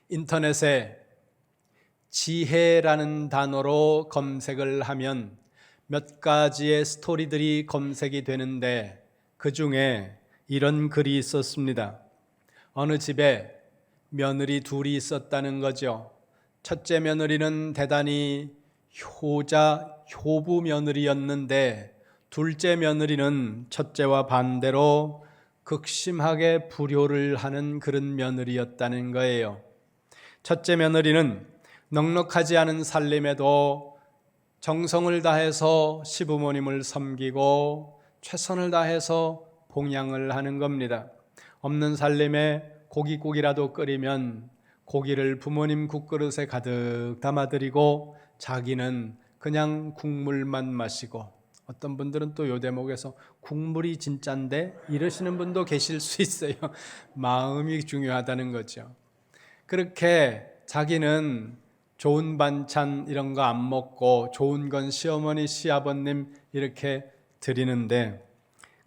인터넷에 지혜라는 단어로 검색을 하면 몇 가지의 스토리들이 검색이 되는데 그 중에 이런 글이 있었습니다. 어느 집에 며느리 둘이 있었다는 거죠. 첫째 며느리는 대단히 효부 며느리였는데 둘째 며느리는 첫째와 반대로 극심하게 불효를 하는 그런 며느리였다는 거예요. 첫째 며느리는 넉넉하지 않은 살림에도 정성을 다해서 시부모님을 섬기고 최선을 다해서 봉양을 하는 겁니다. 없는 살림에 고깃국이라도 끓이면 고기를 부모님 국그릇에 가득 담아드리고 자기는 그냥 국물만 마시고, 어떤 분들은 또 요 대목에서 국물이 진짠데 이러시는 분도 계실 수 있어요. 마음이 중요하다는 거죠. 그렇게 자기는 좋은 반찬 이런 거 안 먹고 좋은 건 시어머니 시아버님 이렇게 드리는데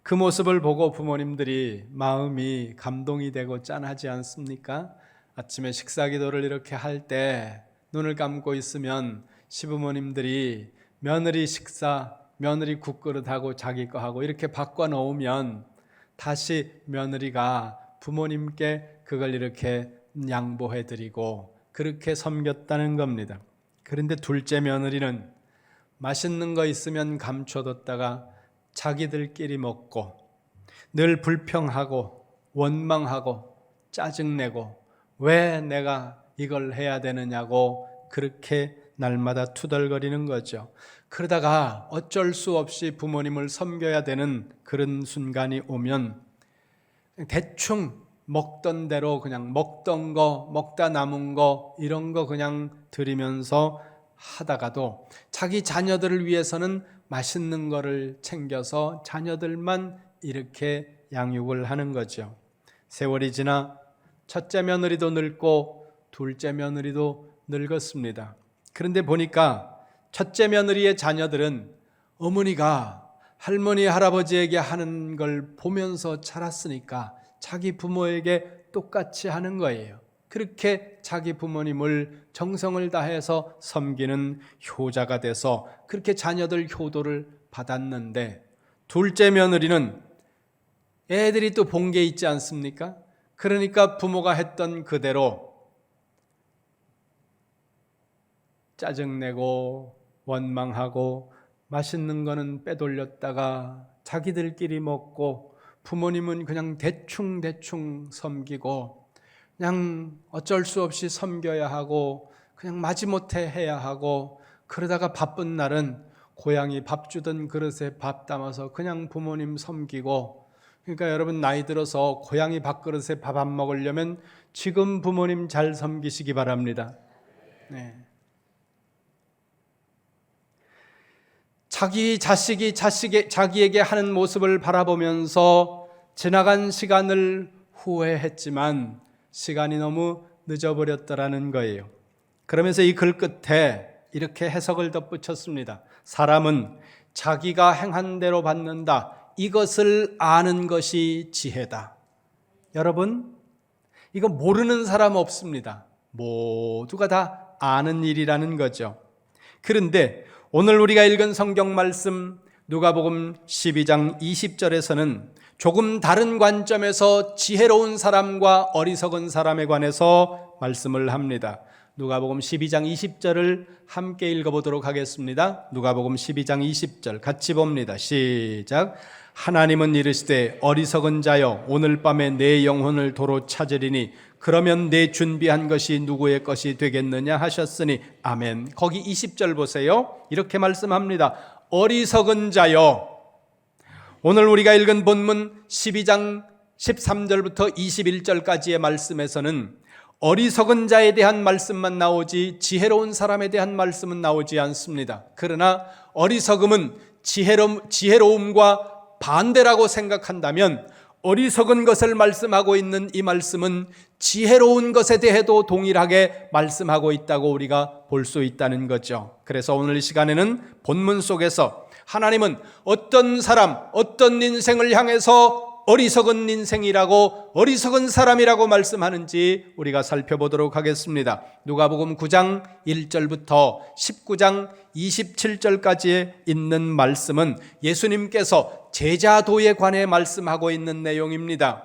그 모습을 보고 부모님들이 마음이 감동이 되고 짠하지 않습니까? 아침에 식사 기도를 이렇게 할 때 눈을 감고 있으면 시부모님들이 며느리 식사, 며느리 국그릇하고 자기 거 하고 이렇게 바꿔 놓으면 다시 며느리가 부모님께 그걸 이렇게 양보해 드리고 그렇게 섬겼다는 겁니다. 그런데 둘째 며느리는 맛있는 거 있으면 감춰뒀다가 자기들끼리 먹고 늘 불평하고 원망하고 짜증내고 왜 내가 이걸 해야 되느냐고 그렇게 날마다 투덜거리는 거죠. 그러다가 어쩔 수 없이 부모님을 섬겨야 되는 그런 순간이 오면 대충 먹던 대로 그냥 먹던 거, 먹다 남은 거 이런 거 그냥 드리면서 하다가도 자기 자녀들을 위해서는 맛있는 거를 챙겨서 자녀들만 이렇게 양육을 하는 거죠. 세월이 지나 첫째 며느리도 늙고 둘째 며느리도 늙었습니다. 그런데 보니까 첫째 며느리의 자녀들은 어머니가 할머니 할아버지에게 하는 걸 보면서 자랐으니까 자기 부모에게 똑같이 하는 거예요. 그렇게 자기 부모님을 정성을 다해서 섬기는 효자가 돼서 그렇게 자녀들 효도를 받았는데 둘째 며느리는 애들이 또 본 게 있지 않습니까? 그러니까 부모가 했던 그대로 짜증내고 원망하고 맛있는 거는 빼돌렸다가 자기들끼리 먹고 부모님은 그냥 대충 섬기고 그냥 어쩔 수 없이 섬겨야 하고 그냥 마지못해 해야 하고 그러다가 바쁜 날은 고향이 밥 주던 그릇에 밥 담아서 그냥 부모님 섬기고. 그러니까 여러분 나이 들어서 고향이 밥그릇에 밥 안 먹으려면 지금 부모님 잘 섬기시기 바랍니다. 네. 자기 자식이 자기에게 하는 모습을 바라보면서 지나간 시간을 후회했지만 시간이 너무 늦어버렸더라는 거예요. 그러면서 이 글 끝에 이렇게 해석을 덧붙였습니다. 사람은 자기가 행한 대로 받는다. 이것을 아는 것이 지혜다. 여러분, 이거 모르는 사람 없습니다. 모두가 다 아는 일이라는 거죠. 그런데 오늘 우리가 읽은 성경 말씀 누가복음 12장 20절에서는 조금 다른 관점에서 지혜로운 사람과 어리석은 사람에 관해서 말씀을 합니다. 누가복음 12장 20절을 함께 읽어보도록 하겠습니다. 누가복음 12장 20절 같이 봅니다. 시작. 하나님은 이르시되 어리석은 자여 오늘 밤에 내 영혼을 도로 찾으리니 그러면 내 준비한 것이 누구의 것이 되겠느냐 하셨으니 아멘. 거기 20절 보세요. 이렇게 말씀합니다. 어리석은 자여. 오늘 우리가 읽은 본문 12장 13절부터 21절까지의 말씀에서는 어리석은 자에 대한 말씀만 나오지 지혜로운 사람에 대한 말씀은 나오지 않습니다. 그러나 어리석음은 지혜로움과 반대라고 생각한다면 어리석은 것을 말씀하고 있는 이 말씀은 지혜로운 것에 대해도 동일하게 말씀하고 있다고 우리가 볼 수 있다는 거죠. 그래서 오늘 이 시간에는 본문 속에서 하나님은 어떤 사람, 어떤 인생을 향해서 어리석은 인생이라고, 어리석은 사람이라고 말씀하는지 우리가 살펴보도록 하겠습니다. 누가복음 9장 1절부터 19장 27절까지에 있는 말씀은 예수님께서 제자도에 관해 말씀하고 있는 내용입니다.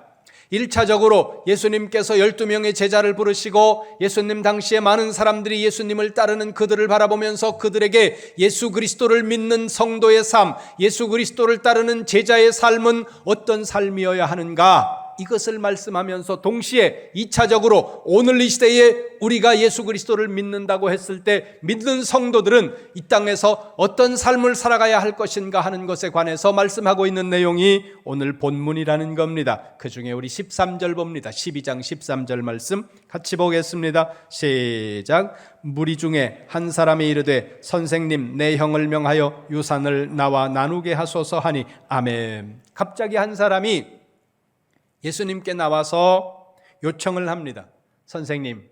1차적으로 예수님께서 12명의 제자를 부르시고 예수님 당시에 많은 사람들이 예수님을 따르는 그들을 바라보면서 그들에게 예수 그리스도를 믿는 성도의 삶, 예수 그리스도를 따르는 제자의 삶은 어떤 삶이어야 하는가, 이것을 말씀하면서 동시에 2차적으로 오늘 이 시대에 우리가 예수 그리스도를 믿는다고 했을 때 믿는 성도들은 이 땅에서 어떤 삶을 살아가야 할 것인가 하는 것에 관해서 말씀하고 있는 내용이 오늘 본문이라는 겁니다. 그 중에 우리 13절 봅니다. 12장 13절 말씀 같이 보겠습니다. 시작. 무리 중에 한 사람이 이르되 선생님 내 형을 명하여 유산을 나와 나누게 하소서 하니 아멘. 갑자기 한 사람이 예수님께 나와서 요청을 합니다. 선생님,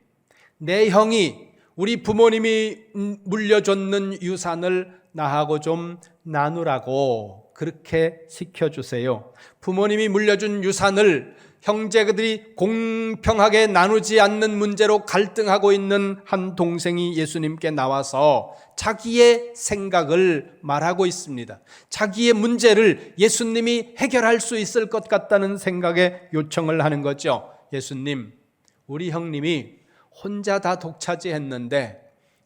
내 형이 우리 부모님이 물려줬는 유산을 나하고 좀 나누라고 그렇게 시켜주세요. 부모님이 물려준 유산을 형제들이 공평하게 나누지 않는 문제로 갈등하고 있는 한 동생이 예수님께 나와서 자기의 생각을 말하고 있습니다. 자기의 문제를 예수님이 해결할 수 있을 것 같다는 생각에 요청을 하는 거죠. 예수님, 우리 형님이 혼자 다 독차지했는데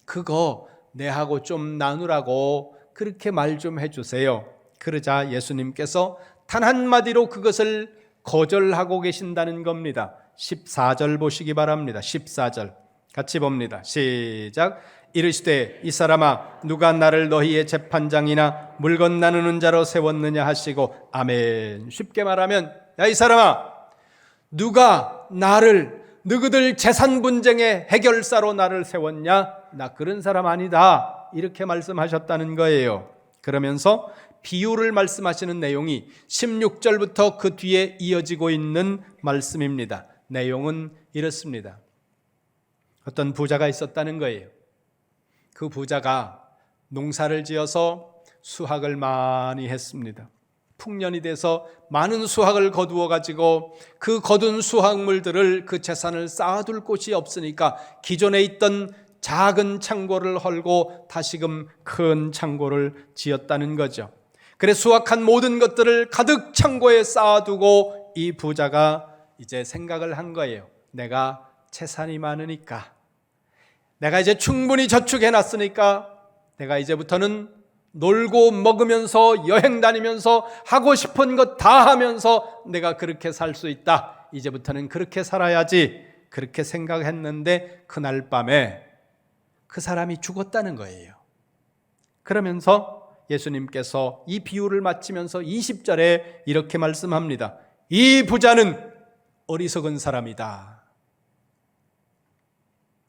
그거 내하고 좀 나누라고 그렇게 말 좀 해주세요. 그러자 예수님께서 단 한마디로 그것을 거절하고 계신다는 겁니다. 14절 보시기 바랍니다. 14절 같이 봅니다. 시작. 이르시되 이 사람아 누가 나를 너희의 재판장이나 물건 나누는 자로 세웠느냐 하시고 아멘. 쉽게 말하면 야 이 사람아, 누가 나를 너희들 재산 분쟁의 해결사로 나를 세웠냐? 나 그런 사람 아니다. 이렇게 말씀하셨다는 거예요. 그러면서 비유를 말씀하시는 내용이 16절부터 그 뒤에 이어지고 있는 말씀입니다. 내용은 이렇습니다. 어떤 부자가 있었다는 거예요. 그 부자가 농사를 지어서 수확을 많이 했습니다. 풍년이 돼서 많은 수확을 거두어 가지고 그 거둔 수확물들을 그 재산을 쌓아둘 곳이 없으니까 기존에 있던 작은 창고를 헐고 다시금 큰 창고를 지었다는 거죠. 그래 수확한 모든 것들을 가득 창고에 쌓아두고 이 부자가 이제 생각을 한 거예요. 내가 재산이 많으니까, 내가 이제 충분히 저축해놨으니까 내가 이제부터는 놀고 먹으면서 여행 다니면서 하고 싶은 것 다 하면서 내가 그렇게 살 수 있다. 이제부터는 그렇게 살아야지. 그렇게 생각했는데 그날 밤에 그 사람이 죽었다는 거예요. 그러면서 예수님께서 이 비유를 마치면서 20절에 이렇게 말씀합니다. 이 부자는 어리석은 사람이다.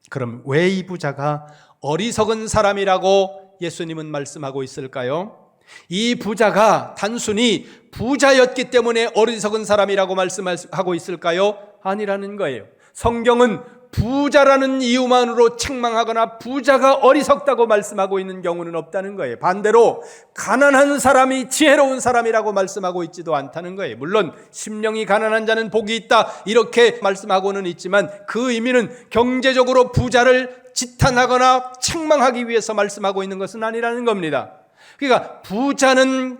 그럼 왜 이 부자가 어리석은 사람이라고 예수님은 말씀하고 있을까요? 이 부자가 단순히 부자였기 때문에 어리석은 사람이라고 말씀하고 있을까요? 아니라는 거예요. 성경은 부자라는 이유만으로 책망하거나 부자가 어리석다고 말씀하고 있는 경우는 없다는 거예요. 반대로 가난한 사람이 지혜로운 사람이라고 말씀하고 있지도 않다는 거예요. 물론 심령이 가난한 자는 복이 있다 이렇게 말씀하고는 있지만 그 의미는 경제적으로 부자를 지탄하거나 책망하기 위해서 말씀하고 있는 것은 아니라는 겁니다. 그러니까 부자는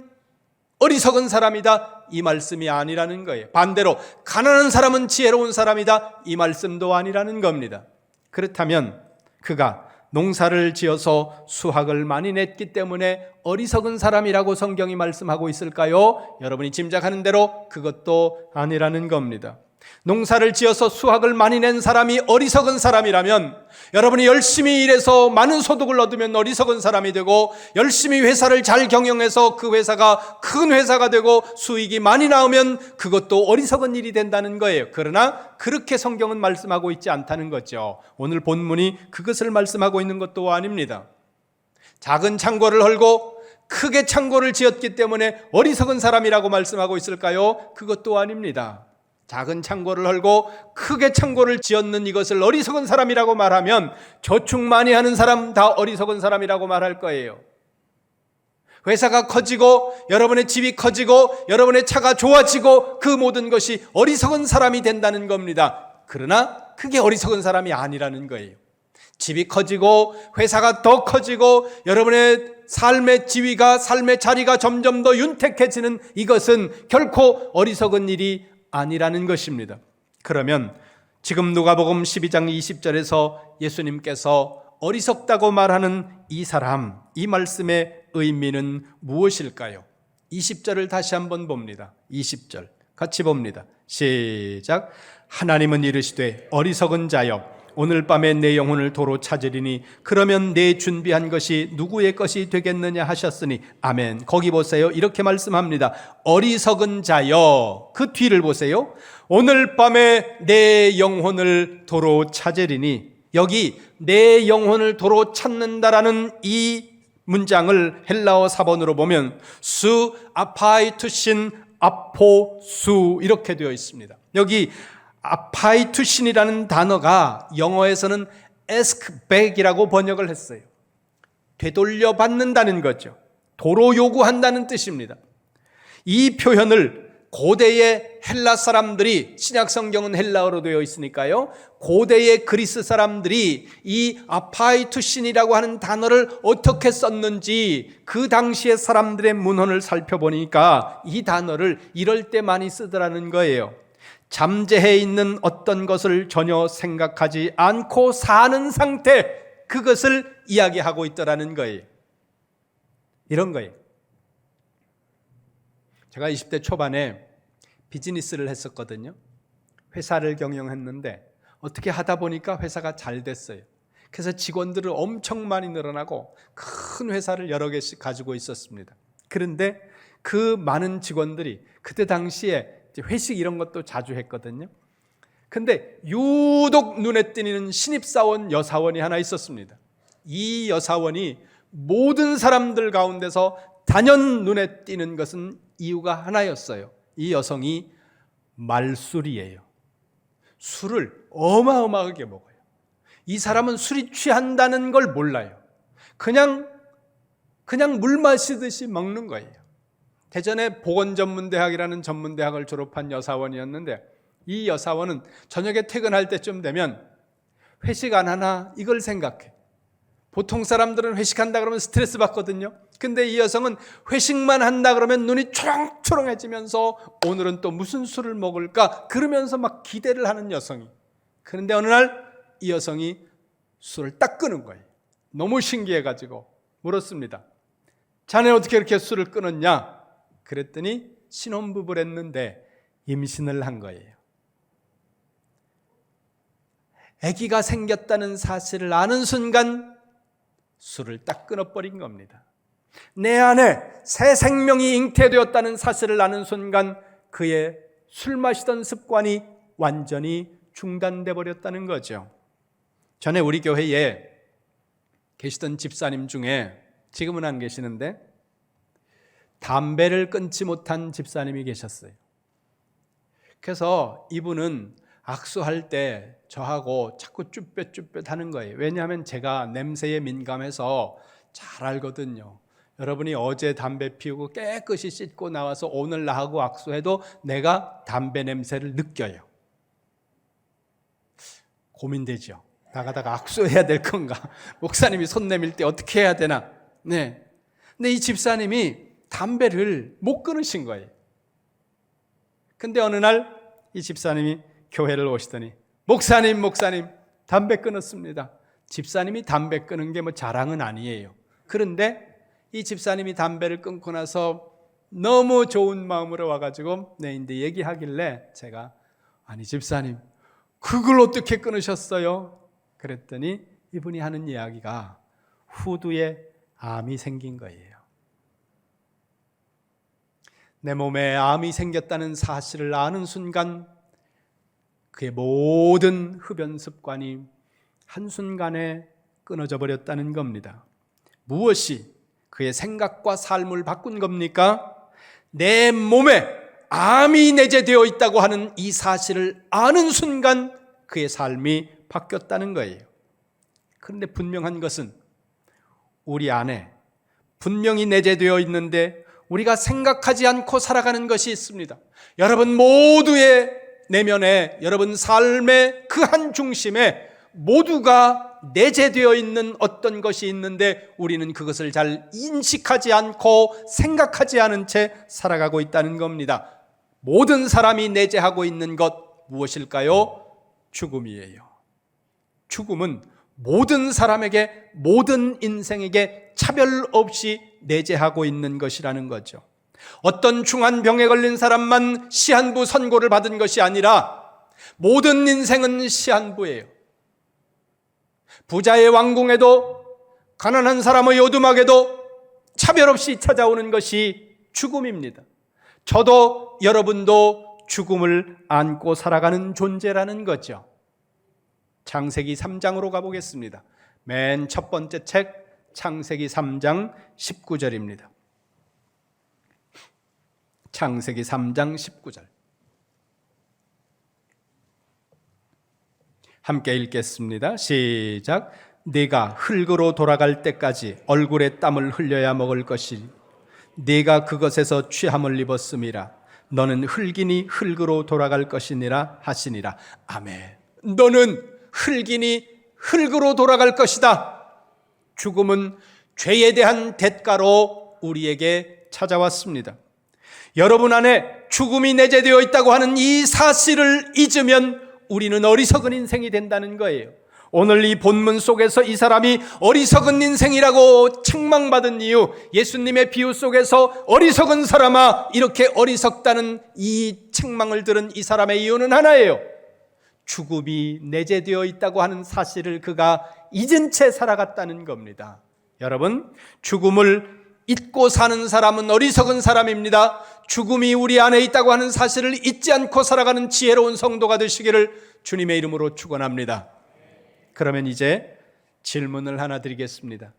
어리석은 사람이다 이 말씀이 아니라는 거예요. 반대로 가난한 사람은 지혜로운 사람이다 이 말씀도 아니라는 겁니다. 그렇다면 그가 농사를 지어서 수확을 많이 냈기 때문에 어리석은 사람이라고 성경이 말씀하고 있을까요? 여러분이 짐작하는 대로 그것도 아니라는 겁니다. 농사를 지어서 수확을 많이 낸 사람이 어리석은 사람이라면 여러분이 열심히 일해서 많은 소득을 얻으면 어리석은 사람이 되고 열심히 회사를 잘 경영해서 그 회사가 큰 회사가 되고 수익이 많이 나오면 그것도 어리석은 일이 된다는 거예요. 그러나 그렇게 성경은 말씀하고 있지 않다는 거죠. 오늘 본문이 그것을 말씀하고 있는 것도 아닙니다. 작은 창고를 헐고 크게 창고를 지었기 때문에 어리석은 사람이라고 말씀하고 있을까요? 그것도 아닙니다. 작은 창고를 헐고 크게 창고를 지었는 이것을 어리석은 사람이라고 말하면 저축 많이 하는 사람 다 어리석은 사람이라고 말할 거예요. 회사가 커지고 여러분의 집이 커지고 여러분의 차가 좋아지고 그 모든 것이 어리석은 사람이 된다는 겁니다. 그러나 그게 어리석은 사람이 아니라는 거예요. 집이 커지고 회사가 더 커지고 여러분의 삶의 지위가, 삶의 자리가 점점 더 윤택해지는 이것은 결코 어리석은 일이 아니라는 것입니다. 그러면 지금 누가복음 12장 20절에서 예수님께서 어리석다고 말하는 이 사람, 이 말씀의 의미는 무엇일까요? 20절을 다시 한번 봅니다. 20절 같이 봅니다. 시작. 하나님은 이르시되 어리석은 자여 오늘 밤에 내 영혼을 도로 찾으리니 그러면 내 준비한 것이 누구의 것이 되겠느냐 하셨으니 아멘. 거기 보세요. 이렇게 말씀합니다. 어리석은 자여. 그 뒤를 보세요. 오늘 밤에 내 영혼을 도로 찾으리니, 여기 내 영혼을 도로 찾는다라는 이 문장을 헬라어 사본으로 보면 수 아파이투신 아포수 이렇게 되어 있습니다. 여기 아파이투신이라는 단어가 영어에서는 ask back이라고 번역을 했어요. 되돌려 받는다는 거죠. 도로 요구한다는 뜻입니다. 이 표현을 고대의 헬라 사람들이, 신약 성경은 헬라어로 되어 있으니까요, 고대의 그리스 사람들이 이 아파이투신이라고 하는 단어를 어떻게 썼는지 그 당시의 사람들의 문헌을 살펴보니까 이 단어를 이럴 때 많이 쓰더라는 거예요. 잠재해 있는 어떤 것을 전혀 생각하지 않고 사는 상태, 그것을 이야기하고 있더라는 거예요. 이런 거예요. 제가 20대 초반에 비즈니스를 했었거든요. 회사를 경영했는데 어떻게 하다 보니까 회사가 잘 됐어요. 그래서 직원들을 엄청 많이 늘어나고 큰 회사를 여러 개씩 가지고 있었습니다. 그런데 그 많은 직원들이 그때 당시에 회식 이런 것도 자주 했거든요. 근데 유독 눈에 띄는 신입사원 여사원이 하나 있었습니다. 이 여사원이 모든 사람들 가운데서 단연 눈에 띄는 것은 이유가 하나였어요. 이 여성이 말술이에요. 술을 어마어마하게 먹어요. 이 사람은 술이 취한다는 걸 몰라요. 그냥 물 마시듯이 먹는 거예요. 대전에 보건전문대학이라는 전문대학을 졸업한 여사원이었는데 이 여사원은 저녁에 퇴근할 때쯤 되면 회식 안 하나 이걸 생각해. 보통 사람들은 회식한다 그러면 스트레스 받거든요. 근데 이 여성은 회식만 한다 그러면 눈이 초롱초롱해지면서 오늘은 또 무슨 술을 먹을까 그러면서 막 기대를 하는 여성이. 그런데 어느 날 이 여성이 술을 딱 끄는 거예요. 너무 신기해가지고 물었습니다. 자네 어떻게 이렇게 술을 끊었냐? 그랬더니 신혼부부를 했는데 임신을 한 거예요. 아기가 생겼다는 사실을 아는 순간 술을 딱 끊어버린 겁니다. 내 안에 새 생명이 잉태되었다는 사실을 아는 순간 그의 술 마시던 습관이 완전히 중단돼 버렸다는 거죠. 전에 우리 교회에 계시던 집사님 중에, 지금은 안 계시는데 담배를 끊지 못한 집사님이 계셨어요. 그래서 이분은 악수할 때 저하고 자꾸 쭈뼛쭈뼛 하는 거예요. 왜냐하면 제가 냄새에 민감해서 잘 알거든요. 여러분이 어제 담배 피우고 깨끗이 씻고 나와서 오늘 나하고 악수해도 내가 담배 냄새를 느껴요. 고민되죠. 나가다가 악수해야 될 건가? 목사님이 손 내밀 때 어떻게 해야 되나? 네. 근데 이 집사님이 담배를 못 끊으신 거예요. 근데 어느 날 이 집사님이 교회를 오시더니 목사님 담배 끊었습니다. 집사님이 담배 끊은 게 뭐 자랑은 아니에요. 그런데 이 집사님이 담배를 끊고 나서 너무 좋은 마음으로 와가지고 이제 얘기하길래 제가 아니 집사님 그걸 어떻게 끊으셨어요? 그랬더니 이분이 하는 이야기가 후두에 암이 생긴 거예요. 내 몸에 암이 생겼다는 사실을 아는 순간 그의 모든 흡연 습관이 한순간에 끊어져 버렸다는 겁니다. 무엇이 그의 생각과 삶을 바꾼 겁니까? 내 몸에 암이 내재되어 있다고 하는 이 사실을 아는 순간 그의 삶이 바뀌었다는 거예요. 그런데 분명한 것은 우리 안에 분명히 내재되어 있는데 우리가 생각하지 않고 살아가는 것이 있습니다. 여러분 모두의 내면에, 여러분 삶의 그 한 중심에 모두가 내재되어 있는 어떤 것이 있는데 우리는 그것을 잘 인식하지 않고 생각하지 않은 채 살아가고 있다는 겁니다. 모든 사람이 내재하고 있는 것 무엇일까요? 죽음이에요. 죽음은 모든 사람에게, 모든 인생에게 차별 없이 내재하고 있는 것이라는 거죠. 어떤 중한 병에 걸린 사람만 시한부 선고를 받은 것이 아니라 모든 인생은 시한부예요. 부자의 왕궁에도 가난한 사람의 오두막에도 차별 없이 찾아오는 것이 죽음입니다. 저도 여러분도 죽음을 안고 살아가는 존재라는 거죠. 창세기 3장으로 가보겠습니다. 맨 첫 번째 책 창세기 3장 19절입니다. 창세기 3장 19절 함께 읽겠습니다. 시작. 네가 흙으로 돌아갈 때까지 얼굴에 땀을 흘려야 먹을 것이니 네가 그것에서 취함을 입었음이라. 너는 흙이니 흙으로 돌아갈 것이니라 하시니라. 아멘. 너는 흙이니 흙으로 돌아갈 것이다. 죽음은 죄에 대한 대가로 우리에게 찾아왔습니다. 여러분 안에 죽음이 내재되어 있다고 하는 이 사실을 잊으면 우리는 어리석은 인생이 된다는 거예요. 오늘 이 본문 속에서 이 사람이 어리석은 인생이라고 책망받은 이유, 예수님의 비유 속에서 어리석은 사람아 이렇게 어리석다는 이 책망을 들은 이 사람의 이유는 하나예요. 죽음이 내재되어 있다고 하는 사실을 그가 잊은 채 살아갔다는 겁니다. 여러분, 죽음을 잊고 사는 사람은 어리석은 사람입니다. 죽음이 우리 안에 있다고 하는 사실을 잊지 않고 살아가는 지혜로운 성도가 되시기를 주님의 이름으로 축원합니다. 그러면 이제 질문을 하나 드리겠습니다.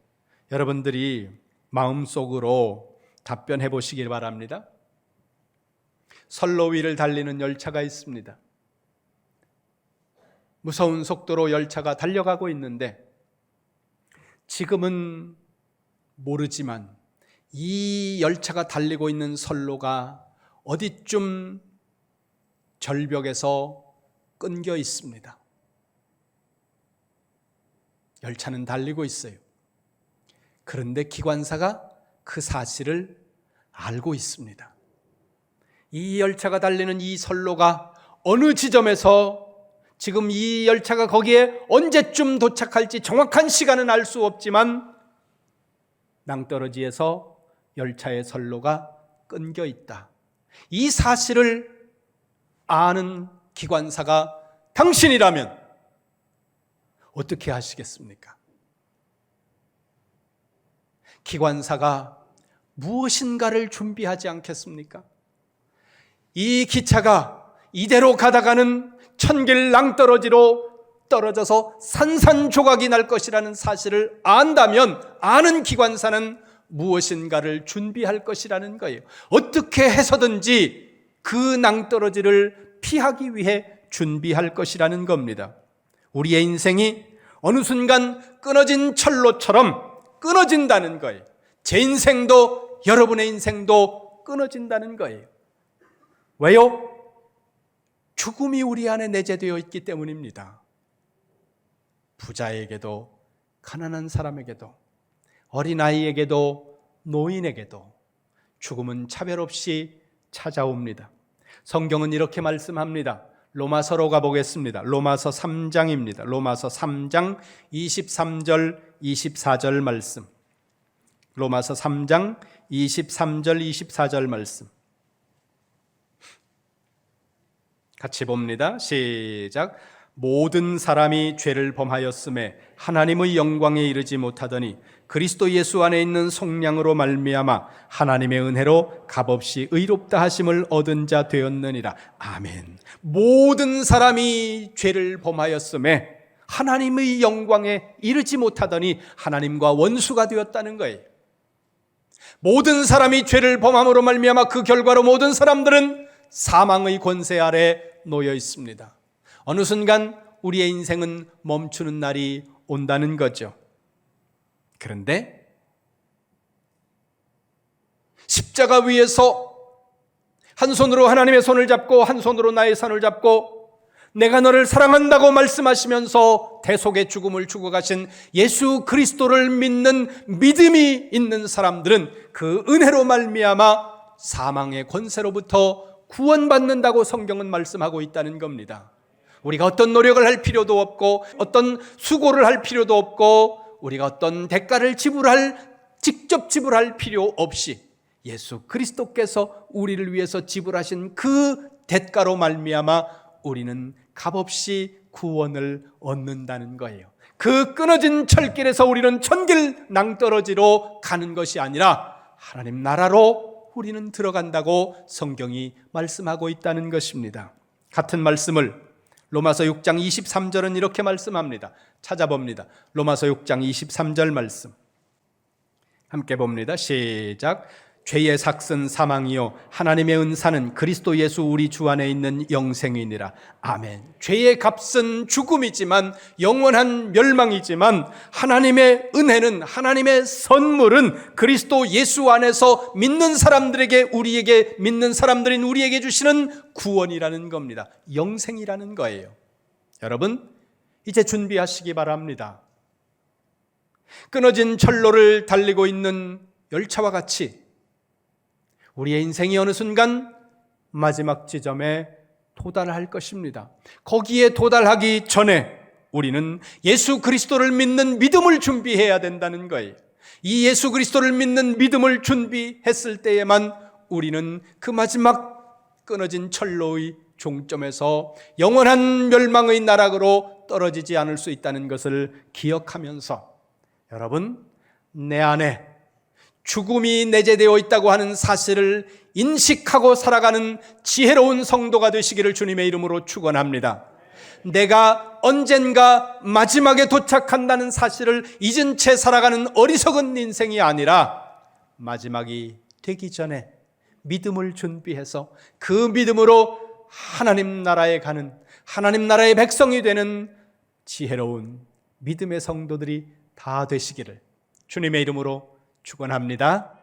여러분들이 마음속으로 답변해 보시길 바랍니다. 선로 위를 달리는 열차가 있습니다. 무서운 속도로 열차가 달려가고 있는데 지금은 모르지만 이 열차가 달리고 있는 선로가 어디쯤 절벽에서 끊겨 있습니다. 열차는 달리고 있어요. 그런데 기관사가 그 사실을 알고 있습니다. 이 열차가 달리는 이 선로가 어느 지점에서 지금 이 열차가 거기에 언제쯤 도착할지 정확한 시간은 알 수 없지만 낭떠러지에서 열차의 선로가 끊겨 있다. 이 사실을 아는 기관사가 당신이라면 어떻게 하시겠습니까? 기관사가 무엇인가를 준비하지 않겠습니까? 이 기차가 이대로 가다가는 천길 낭떠러지로 떨어져서 산산조각이 날 것이라는 사실을 안다면 아는 기관사는 무엇인가를 준비할 것이라는 거예요. 어떻게 해서든지 그 낭떠러지를 피하기 위해 준비할 것이라는 겁니다. 우리의 인생이 어느 순간 끊어진 철로처럼 끊어진다는 거예요. 제 인생도 여러분의 인생도 끊어진다는 거예요. 왜요? 죽음이 우리 안에 내재되어 있기 때문입니다. 부자에게도 가난한 사람에게도 어린아이에게도 노인에게도 죽음은 차별 없이 찾아옵니다. 성경은 이렇게 말씀합니다. 로마서로 가보겠습니다. 로마서 3장입니다. 로마서 3장 23절 24절 말씀. 로마서 3장 23절 24절 말씀 같이 봅니다. 시작. 모든 사람이 죄를 범하였음에 하나님의 영광에 이르지 못하더니 그리스도 예수 안에 있는 속량으로 말미암아 하나님의 은혜로 값없이 의롭다 하심을 얻은 자 되었느니라. 아멘. 모든 사람이 죄를 범하였음에 하나님의 영광에 이르지 못하더니 하나님과 원수가 되었다는 거예요. 모든 사람이 죄를 범함으로 말미암아 그 결과로 모든 사람들은 사망의 권세 아래 놓여 있습니다. 어느 순간 우리의 인생은 멈추는 날이 온다는 거죠. 그런데 십자가 위에서 한 손으로 하나님의 손을 잡고 한 손으로 나의 손을 잡고 내가 너를 사랑한다고 말씀하시면서 대속의 죽음을 주고 가신 예수 그리스도를 믿는 믿음이 있는 사람들은 그 은혜로 말미암아 사망의 권세로부터 구원받는다고 성경은 말씀하고 있다는 겁니다. 우리가 어떤 노력을 할 필요도 없고 어떤 수고를 할 필요도 없고 우리가 어떤 대가를 직접 지불할 필요 없이 예수 그리스도께서 우리를 위해서 지불하신 그 대가로 말미암아 우리는 값없이 구원을 얻는다는 거예요. 그 끊어진 철길에서 우리는 천길 낭떠러지로 가는 것이 아니라 하나님 나라로 우리는 들어간다고 성경이 말씀하고 있다는 것입니다. 같은 말씀을 로마서 6장 23절은 이렇게 말씀합니다. 찾아봅니다. 로마서 6장 23절 말씀 함께 봅니다. 시작. 죄의 삭은 사망이요 하나님의 은사는 그리스도 예수 우리 주 안에 있는 영생이니라. 아멘. 죄의 값은 죽음이지만 영원한 멸망이지만 하나님의 은혜는, 하나님의 선물은 그리스도 예수 안에서 믿는 사람들에게, 우리에게, 믿는 사람들인 우리에게 주시는 구원이라는 겁니다. 영생이라는 거예요. 여러분 이제 준비하시기 바랍니다. 끊어진 철로를 달리고 있는 열차와 같이 우리의 인생이 어느 순간 마지막 지점에 도달할 것입니다. 거기에 도달하기 전에 우리는 예수 그리스도를 믿는 믿음을 준비해야 된다는 거예요. 이 예수 그리스도를 믿는 믿음을 준비했을 때에만 우리는 그 마지막 끊어진 철로의 종점에서 영원한 멸망의 나락으로 떨어지지 않을 수 있다는 것을 기억하면서 여러분, 내 안에 죽음이 내재되어 있다고 하는 사실을 인식하고 살아가는 지혜로운 성도가 되시기를 주님의 이름으로 축원합니다. 내가 언젠가 마지막에 도착한다는 사실을 잊은 채 살아가는 어리석은 인생이 아니라 마지막이 되기 전에 믿음을 준비해서 그 믿음으로 하나님 나라에 가는, 하나님 나라의 백성이 되는 지혜로운 믿음의 성도들이 다 되시기를 주님의 이름으로 축원합니다.